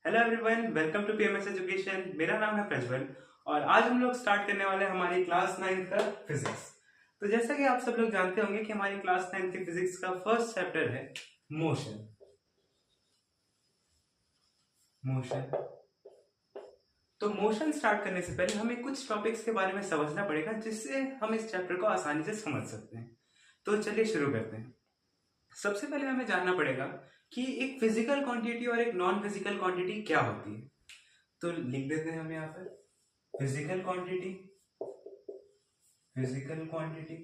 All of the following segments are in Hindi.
Hello everyone, welcome to PMS education. मेरा नाम है प्रज्वल और आज हम लोग स्टार्ट करने वाले हैं हमारी क्लास 9 का फिजिक्स। तो जैसा कि आप सब लोग जानते होंगे कि हमारी क्लास 9 की फिजिक्स का फर्स्ट चैप्टर है मोशन। मोशन तो मोशन स्टार्ट करने से पहले हमें कुछ टॉपिक्स के बारे में समझना पड़ेगा जिससे हम इस चैप्टर को आसानी से समझ सकते हैं। तो चलिए शुरू करते हैं। सबसे पहले हमें जानना पड़ेगा कि एक फिजिकल क्वांटिटी और एक नॉन फिजिकल क्वांटिटी क्या होती है। तो लिख देते हैं हम यहाँ पर फिजिकल क्वांटिटी, फिजिकल क्वांटिटी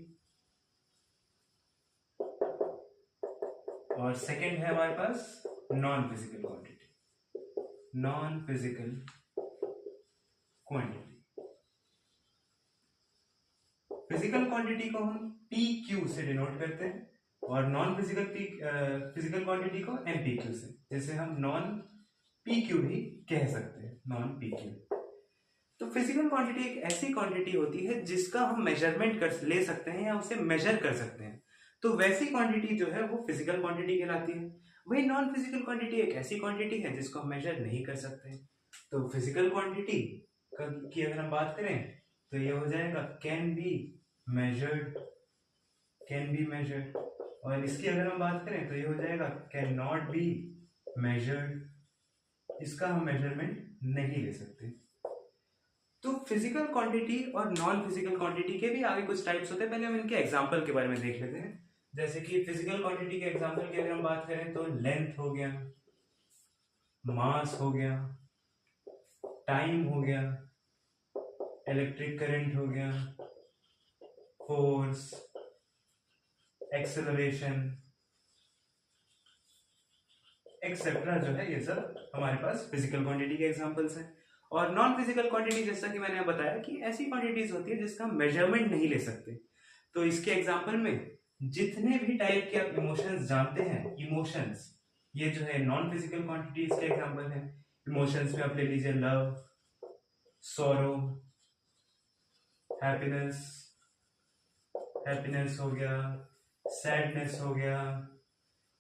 और सेकंड है हमारे पास non physical quantity, non physical quantity. Physical quantity को हम पी क्यू से डिनोट करते हैं और नॉन फिजिकल फिजिकल क्वांटिटी को एम पी क्यू से, जैसे हम नॉन पी क्यू भी कह सकते हैं, नॉन पी क्यू। तो फिजिकल क्वांटिटी एक ऐसी क्वांटिटी होती है जिसका हम मेजरमेंट कर ले सकते हैं या उसे मेजर कर सकते हैं। तो वैसी क्वांटिटी जो है वो फिजिकल क्वांटिटी कहलाती है। वही नॉन फिजिकल क्वांटिटी एक ऐसी क्वांटिटी है जिसको हम मेजर नहीं कर सकते। तो फिजिकल क्वांटिटी की अगर हम बात करें तो ये हो जाएगा can be measured, can be measured. और इसकी अगर हम बात करें तो ये हो जाएगा कैन नॉट बी मेजर्ड, इसका हम मेजरमेंट नहीं ले सकते। तो फिजिकल क्वांटिटी और नॉन फिजिकल क्वांटिटी के भी आगे कुछ टाइप्स होते हैं। पहले हम इनके एग्जांपल के बारे में देख लेते हैं। जैसे कि फिजिकल क्वांटिटी के एग्जांपल की अगर हम बात करें तो लेंथ हो गया, मास हो गया, टाइम हो गया, इलेक्ट्रिक करंट हो गया, फोर्स, एक्सेलरेशन एक्सेट्रा, जो है ये सब हमारे पास फिजिकल क्वांटिटी के एग्जांपल्स हैं। और नॉन फिजिकल क्वांटिटी जैसा कि मैंने बताया कि ऐसी क्वांटिटीज होती है जिसका मेजरमेंट नहीं ले सकते। तो इसके एग्जांपल में जितने भी टाइप के आप इमोशंस जानते हैं, इमोशंस, ये जो है नॉन फिजिकल क्वांटिटीज के एग्जांपल हैं। इमोशंस में आप ले लीजिए लव, सॉरो, हैप्पीनेस, हैप्पीनेस हो गया, सैडनेस हो गया,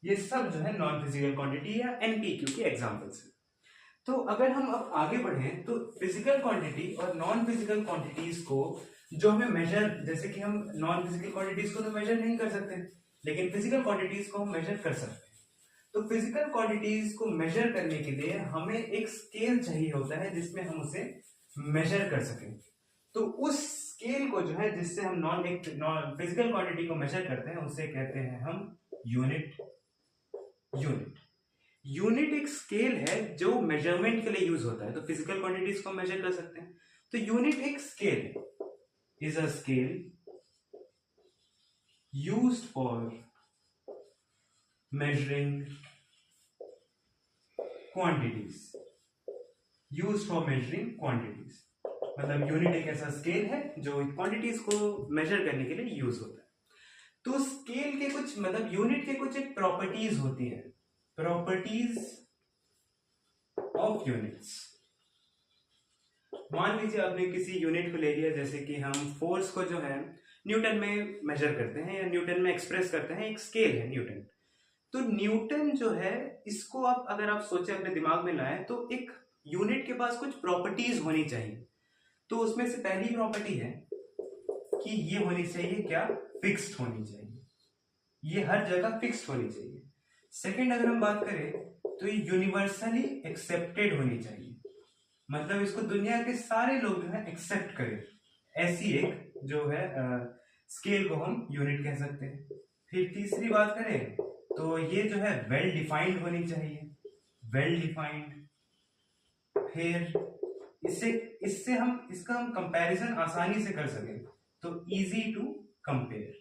ये सब जो है नॉन फिजिकल क्वांटिटी या एनपीक्यू के एग्जांपल्स हैं। तो अगर हम अब आगे बढ़ें तो फिजिकल क्वांटिटी और नॉन फिजिकल क्वांटिटीज को जो हमें मेजर, जैसे कि हम नॉन फिजिकल क्वांटिटीज को तो मेजर नहीं कर सकते लेकिन फिजिकल क्वांटिटीज को हम मेजर कर सकते हैं। तो फिजिकल क्वांटिटीज को मेजर करने के लिए हमें एक स्केल चाहिए होता है जिसमें हम उसे मेजर कर सकें। तो उस स्केल को जो है जिससे हम नॉन फिजिकल क्वांटिटी को मेजर करते हैं उसे कहते हैं हम यूनिट। यूनिट यूनिट एक स्केल है जो मेजरमेंट के लिए यूज होता है। तो फिजिकल क्वांटिटीज को मेजर कर सकते हैं। तो यूनिट एक स्केल है, is a scale used for measuring quantities, used for measuring quantities. मतलब यूनिट एक ऐसा स्केल है जो क्वांटिटीज को मेजर करने के लिए यूज होता है। तो स्केल के कुछ, मतलब यूनिट के कुछ एक प्रॉपर्टीज होती है, प्रॉपर्टीज ऑफ यूनिट्स। मान लीजिए आपने किसी यूनिट को ले लिया, जैसे कि हम फोर्स को जो है न्यूटन में मेजर करते हैं या न्यूटन में एक्सप्रेस करते हैं, एक स्केल है न्यूटन। तो न्यूटन जो है, इसको आप अगर आप सोचे अपने दिमाग में लाएं तो एक यूनिट के पास कुछ प्रॉपर्टीज होनी चाहिए। तो उसमें से पहली प्रॉपर्टी है कि ये होनी चाहिए क्या, फिक्स्ड होनी चाहिए, ये हर जगह फिक्स्ड होनी चाहिए। सेकंड अगर हम बात करें तो ये यूनिवर्सली एक्सेप्टेड होनी चाहिए, मतलब इसको दुनिया के सारे लोग जो है एक्सेप्ट करें। ऐसी एक जो है स्केल को हम यूनिट कह सकते हैं। फिर तीसरी बात करें तो ये जो है वेल डिफाइंड होनी चाहिए, वेल डिफाइंड। फिर इससे इससे हम इसका हम कंपैरिजन आसानी से कर सकें, तो इजी टू कंपेयर।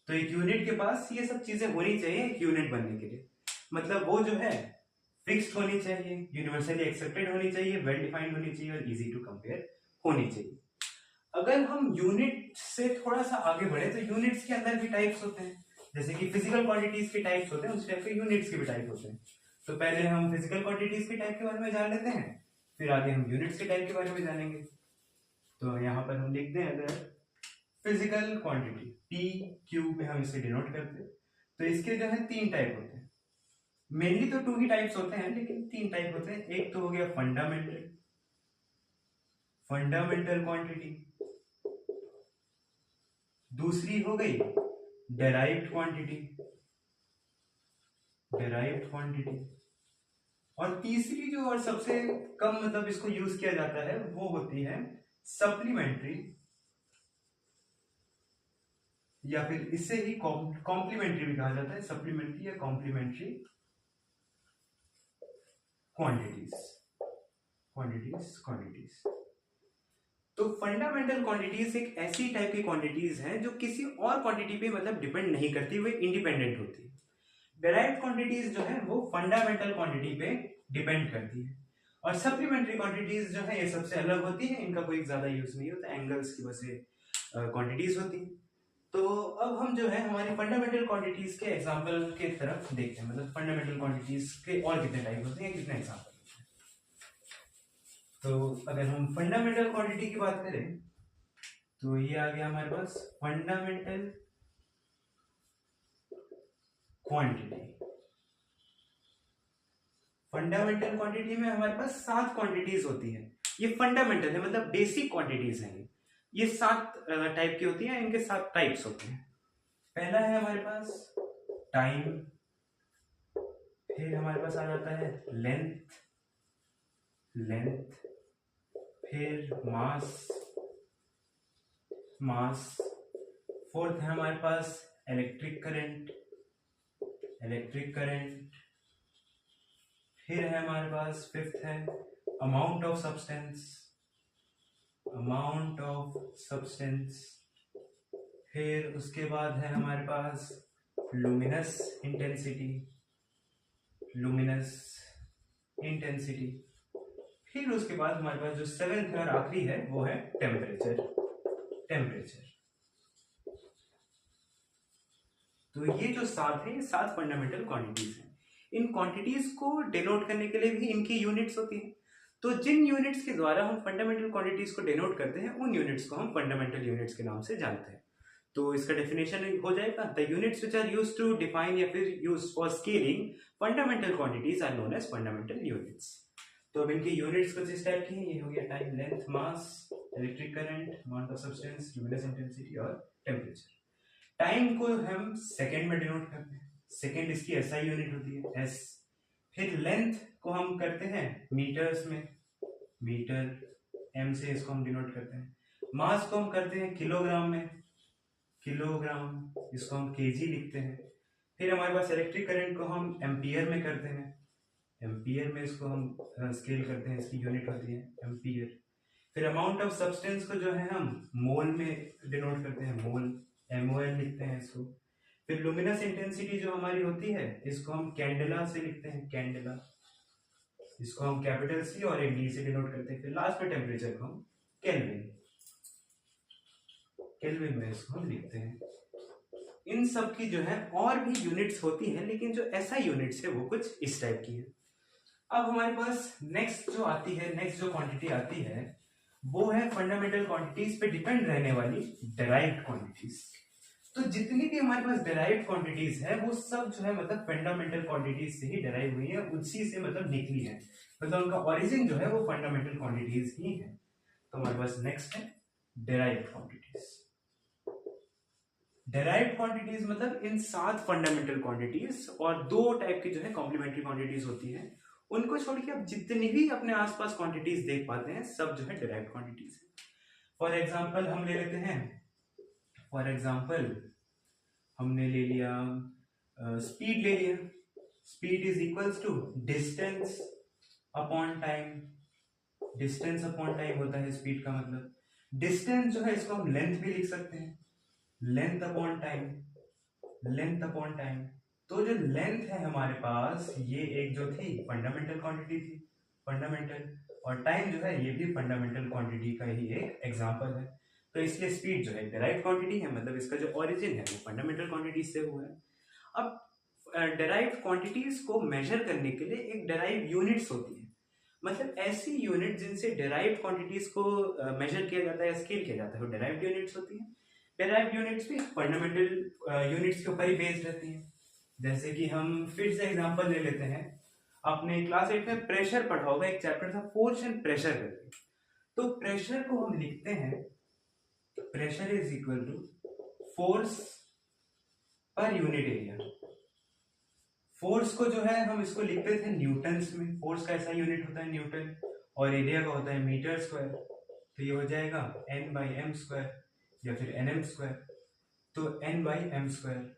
तो एक यूनिट के पास ये सब चीजें होनी चाहिए एक यूनिट बनने के लिए। मतलब वो जो है फिक्स्ड होनी चाहिए, यूनिवर्सली एक्सेप्टेड होनी चाहिए, वेल डिफाइंड होनी चाहिए और इजी टू कंपेयर होनी चाहिए। अगर हम यूनिट से थोड़ा सा आगे बढ़े तो यूनिट्स के अंदर भी टाइप्स होते हैं, जैसे कि फिजिकल क्वांटिटीज के टाइप्स होते हैं, उस टाइप के यूनिट्स के भी टाइप होते हैं। तो पहले हम फिजिकल क्वांटिटीज के टाइप के बारे में जान लेते हैं, फिर आगे हम यूनिट्स के टाइप के बारे में जानेंगे। तो यहाँ पर हम लिखते हैं अगर फिजिकल क्वांटिटी पी क्यू में हम इसे डिनोट करते हैं, तो इसके जो है तीन टाइप होते हैं। मेनली तो 2 ही टाइप्स होते हैं, लेकिन 3 टाइप होते हैं। एक तो हो गया फंडामेंटल क्वांटिटी, दूसरी हो गई डेराइव्ड क्वांटिटी, और तीसरी जो और सबसे कम मतलब इसको यूज किया जाता है वो होती है सप्लीमेंट्री, या फिर इससे ही कॉम्प्लीमेंट्री भी कहा जाता है, सप्लीमेंट्री या कॉम्प्लीमेंट्री क्वांटिटीज। तो फंडामेंटल क्वांटिटीज एक ऐसी टाइप की क्वांटिटीज हैं जो किसी और क्वांटिटी पे मतलब डिपेंड नहीं करती, वे इंडिपेंडेंट होती है। डेराइव्ड क्वांटिटीज जो है वो फंडामेंटल क्वांटिटी पे डिपेंड करती है, और सप्लीमेंट्री क्वांटिटीज जो है ये सबसे अलग होती है, इनका कोई ज्यादा यूज नहीं होता, एंगल्स की वजह से क्वांटिटीज होती है। तो अब हम जो है हमारी फंडामेंटल क्वांटिटीज के एग्जांपल के तरफ देखते हैं, मतलब फंडामेंटल क्वांटिटीज के और कितने टाइप होते हैं, कितने एग्जांपल होते हैं। तो अगर हम फंडामेंटल क्वांटिटी की बात करें तो ये आ गया हमारे पास फंडामेंटल क्वांटिटी। फंडामेंटल क्वांटिटी में हमारे पास 7 क्वांटिटीज होती है। ये फंडामेंटल है, मतलब बेसिक क्वांटिटीज हैं। ये 7 टाइप की होती हैं, इनके 7 टाइप्स होते हैं। पहला है हमारे पास टाइम, फिर हमारे पास आ जाता है लेंथ, फिर मास, फोर्थ है हमारे पास इलेक्ट्रिक करंट, फिर है हमारे पास फिफ्थ है अमाउंट ऑफ सब्सटेंस, फिर उसके बाद है हमारे पास लुमिनस इंटेंसिटी, फिर उसके बाद हमारे पास जो 7th और आखिरी है वो है टेम्परेचर। तो ये जो 7 है, ये 7 फंडामेंटल क्वांटिटीज हैं। इन क्वांटिटीज को डिनोट करने के लिए भी इनकी यूनिट्स होती हैं। तो जिन यूनिट्स के द्वारा हम फंडामेंटल क्वांटिटीज को डिनोट करते हैं, उन यूनिट्स को हम फंडामेंटल यूनिट्स के नाम से जानते हैं। तो इसका डेफिनेशन हो जाएगा, the units which are used to define या फिर used for scaling fundamental quantities are known as fundamental units. तो अब इनकी यूनिट्स कुछ इस टाइप की हैं। ये हो गया time, length, mass, electric current, amount of substance, luminous intensity और टेम्परेचर। टाइम को हम सेकंड में डिनोट करते हैं, सेकंड इसकी एसआई यूनिट होती है, एस। फिर लेंथ को हम करते हैं मीटर्स में, मीटर, एम से इसको हम डिनोट करते हैं। मास को हम करते हैं किलोग्राम में, किलोग्राम, इसको हम केजी लिखते हैं। फिर हमारे पास इलेक्ट्रिक करंट को हम एम्पियर में करते हैं, एम्पियर में इसको हम स्केल करते हैं, इसकी यूनिट होती है एम्पियर। फिर अमाउंट ऑफ सब्सटेंस को जो है हम मोल में डिनोट करते हैं, मोल, MOL लिखते हैं इसको। फिर लुमिनस इंटेंसिटी जो हमारी होती है, इसको हम कैंडेला से लिखते हैं, कैंडेला, इसको हम कैपिटल C और एक D से डिनोट करते हैं। फिर लास्ट में टेम्परेचर को हम केल्विन में इसको हम लिखते हैं। इन सब की जो है और भी यूनिट्स होती हैं, लेकिन जो SI यूनिट्स है वो कुछ इस टाइप की है। अब हमारे पास नेक्स्ट जो क्वांटिटी आती है वो है फंडामेंटल क्वांटिटीज पे डिपेंड रहने वाली डेराइव्ड क्वांटिटीज। तो जितनी भी हमारे पास डेराइव्ड क्वांटिटीज है वो सब जो है मतलब फंडामेंटल क्वांटिटीज से ही डेराइव हुई है, उसी से मतलब निकली है, मतलब उनका ओरिजिन जो है वो फंडामेंटल क्वांटिटीज ही है। तो हमारे पास नेक्स्ट है डेराइव्ड क्वांटिटीज। डेराइव्ड क्वांटिटीज मतलब इन 7 फंडामेंटल क्वांटिटीज और 2 टाइप की जो है कॉम्प्लीमेंट्री क्वांटिटीज होती है, उनको छोड़ के आप जितनी भी अपने आसपास क्वांटिटीज देख पाते हैं सब जो है डेराइव्ड क्वांटिटीज है। फॉर एग्जांपल हम ले लेते हैं, हमने ले लिया स्पीड ले लिया। Speed is equals to distance upon time. Distance upon time होता है स्पीड का मतलब। डिस्टेंस जो है इसको हम लेंथ भी लिख सकते हैं, लेंथ अपॉन टाइम। तो जो लेंथ है हमारे पास, ये एक जो थी फंडामेंटल क्वांटिटी थी, फंडामेंटल, और टाइम जो है ये भी फंडामेंटल क्वांटिटी का ही एक एग्जांपल है। तो इसलिए स्पीड जो है डेराइव्ड क्वांटिटी है, मतलब इसका जो ओरिजिन है वो फंडामेंटल क्वांटिटी से हुआ है। अब डेराइव्ड क्वांटिटीज को मेजर करने के लिए एक डेराइव्ड यूनिट्स होती है, मतलब ऐसी यूनिट जिनसे डेराइव्ड क्वांटिटीज को मेजर किया जाता है, स्केल किया जाता है, वो डेराइव्ड यूनिट्स होती है। डेराइव्ड यूनिट्स भी फंडामेंटल यूनिट्स के ऊपर ही बेस्ड रहती हैं। जैसे कि हम फिर से एग्जांपल ले लेते हैं, आपने क्लास 8 में प्रेशर पढ़ा होगा, एक चैप्टर था फोर्स एंड प्रेशर करके। तो प्रेशर को हम लिखते हैं, pressure is equal to force per unit area. Force को जो है हम इसको लिखते थे न्यूटन्स में, फोर्स का ऐसा यूनिट होता है न्यूटन, और एरिया का होता है मीटर स्क्वायर। तो ये हो जाएगा n बाई एम स्क्वायर या फिर nm स्क्वायर। तो n बाई एम स्क्वायर,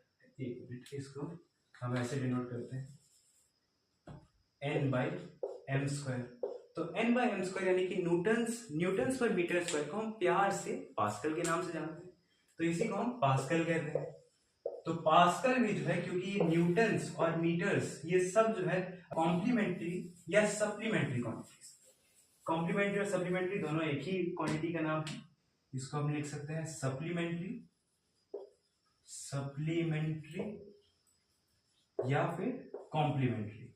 इसको हम ऐसे डिनोट करते हैं n बाई एम स्क्वायर। तो n बाई एम स्क्वायर यानी कि न्यूटन्स पर मीटर स्क्वायर को हम प्यार से पास्कल के नाम से जानते हैं, तो इसी को हम पास्कल कहते हैं। तो पास्कल भी जो है, क्योंकि न्यूटन्स और मीटर्स ये सब जो है कॉम्प्लीमेंट्री या सप्लीमेंट्री क्वांटिटीज, कॉम्प्लीमेंट्री और सप्लीमेंट्री दोनों एक ही क्वांटिटी का नाम है। इसको हम लिख सकते हैं सप्लीमेंट्री या फिर कॉम्प्लीमेंट्री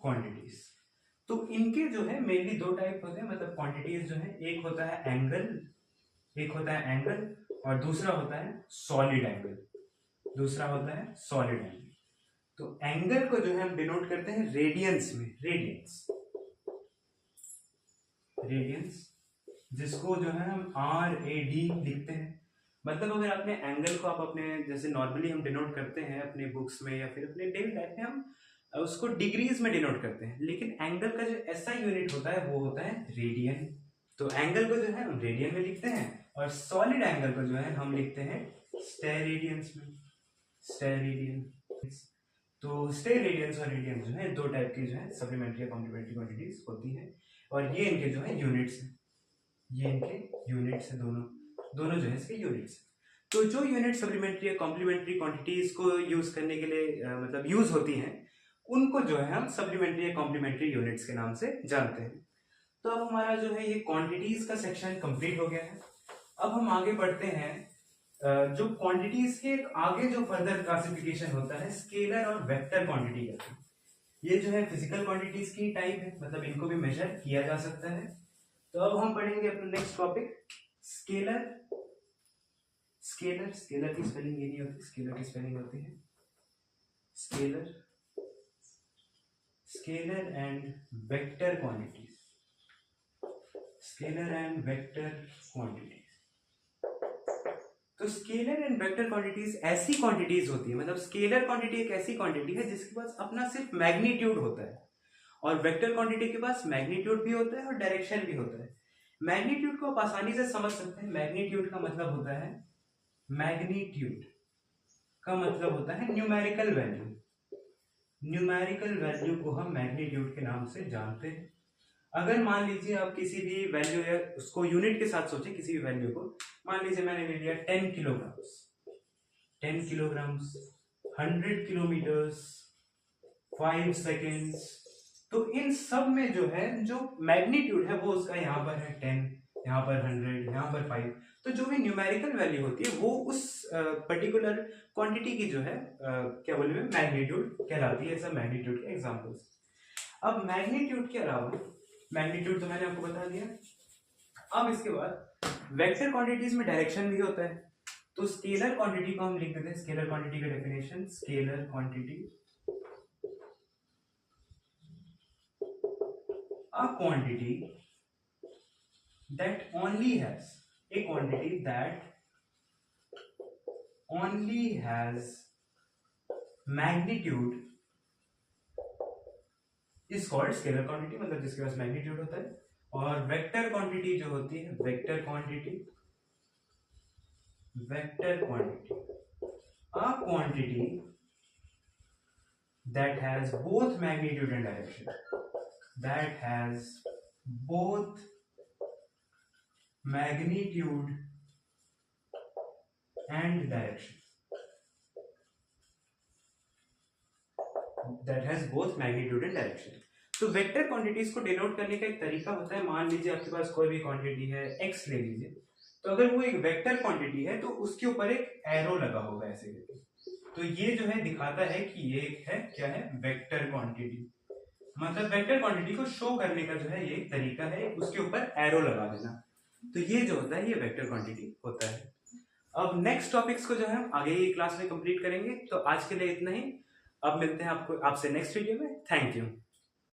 क्वांटिटीज। तो इनके जो है मेनली दो टाइप होते हैं, मतलब क्वांटिटीज जो है, एक होता है एंगल और दूसरा होता है सॉलिड एंगल। तो एंगल को जो है हम डिनोट करते हैं रेडियंस में, रेडियंस जिसको जो है हम RAD लिखते हैं। मतलब अगर आपने एंगल को आप अपने जैसे नॉर्मली हम डिनोट करते हैं अपने बुक्स में या फिर अपने डेली लाइफ में हम उसको डिग्रीज में डिनोट करते हैं, लेकिन एंगल का जो ऐसा यूनिट होता है वो होता है रेडियन। तो एंगल को जो है हम रेडियन में लिखते हैं और सॉलिड एंगल को जो है हम लिखते हैं स्टेरेडियंस में, तो स्टेरेडियंस और रेडियन जो है दो टाइप की जो है सप्लीमेंट्री या कॉम्प्लीमेंट्री क्वांटिटीज होती है, और ये इनके जो है यूनिट्स हैं, दोनों जो है इसके यूनिट्स। तो जो यूनिट सप्लीमेंट्री या कॉम्प्लीमेंट्री क्वांटिटीज को यूज करने के लिए मतलब यूज होती हैं, उनको जो है हम सप्लीमेंट्री या कॉम्प्लीमेंट्री यूनिट्स के नाम से जानते हैं। तो अब हमारा जो है ये क्वांटिटीज का सेक्शन कंप्लीट हो गया है। अब हम आगे बढ़ते हैं जो क्वांटिटीज के आगे जो फर्दर क्लासिफिकेशन होता है स्केलर और वेक्टर क्वांटिटी का। ये जो है फिजिकल क्वांटिटीज की टाइप है, मतलब इनको भी मेजर किया जा सकता है। तो अब हम पढ़ेंगे अपना नेक्स्ट टॉपिक स्केलर की स्पेलिंग ये नहीं होती, स्केलर की स्पेलिंग होती है स्केलर एंड वेक्टर क्वांटिटीज। तो स्केलर एंड वेक्टर क्वांटिटीज ऐसी क्वांटिटीज होती है, मतलब स्केलर क्वांटिटी एक ऐसी क्वांटिटी है जिसके पास अपना सिर्फ मैग्नीट्यूड होता है, और वेक्टर क्वांटिटी के पास मैग्नीट्यूड भी होता है और डायरेक्शन भी होता है। मैग्नीट्यूड को आप आसानी से समझ सकते हैं। मैग्नीट्यूड का मतलब होता है न्यूमेरिकल वैल्यू को हम मैग्नीट्यूड के नाम से जानते हैं। अगर मान लीजिए आप किसी भी वैल्यू या उसको यूनिट के साथ सोचें, किसी भी वैल्यू को, मान लीजिए मैंने ले लिया 10 किलोग्राम्स, 100 किलोमीटर्स, 5 सेकेंड्स। तो इन सब में जो है जो मैग्नीट्यूड है वो उसका यहाँ पर है 10, यहाँ पर 100, यहाँ पर 5। तो जो भी न्यूमेरिकल वैल्यू होती है वो उस पर्टिकुलर क्वांटिटी की जो है क्या बोले मैग्नीट्यूड कहलाती है। सब मैग्नीट्यूड के एग्जांपल्स। अब मैग्नीट्यूड के अलावा, मैग्नीट्यूड तो मैंने आपको बता दिया। अब इसके बाद वेक्टर क्वांटिटीज में डायरेक्शन भी होता है। तो स्केलर क्वांटिटी को हम लिख देते हैं, स्केलर क्वांटिटी का definition, scalar quantity a quantity that only has magnitude is called scalar quantity, मतलब जिसके पास मैग्नीट्यूड होता है। और वेक्टर क्वांटिटी जो होती है, vector quantity a quantity that has both magnitude and direction, तो वेक्टर क्वांटिटीज को डिनोट करने का एक तरीका होता है। मान लीजिए आपके पास कोई भी क्वांटिटी है, x ले लीजिए, तो अगर वो एक वेक्टर क्वांटिटी है तो उसके ऊपर एक एरो लगा होगा ऐसे करके। तो ये जो है दिखाता है कि ये है क्या है, वेक्टर क्वांटिटी। मतलब वेक्टर क्वांटिटी को शो करने का जो है ये तरीका है, उसके ऊपर एरो लगा देना। तो ये जो होता है ये वेक्टर क्वांटिटी होता है। अब नेक्स्ट टॉपिक्स को जो है हम आगे की क्लास में कंप्लीट करेंगे। तो आज के लिए इतना ही। अब मिलते हैं आपको आपसे नेक्स्ट वीडियो में। Thank you.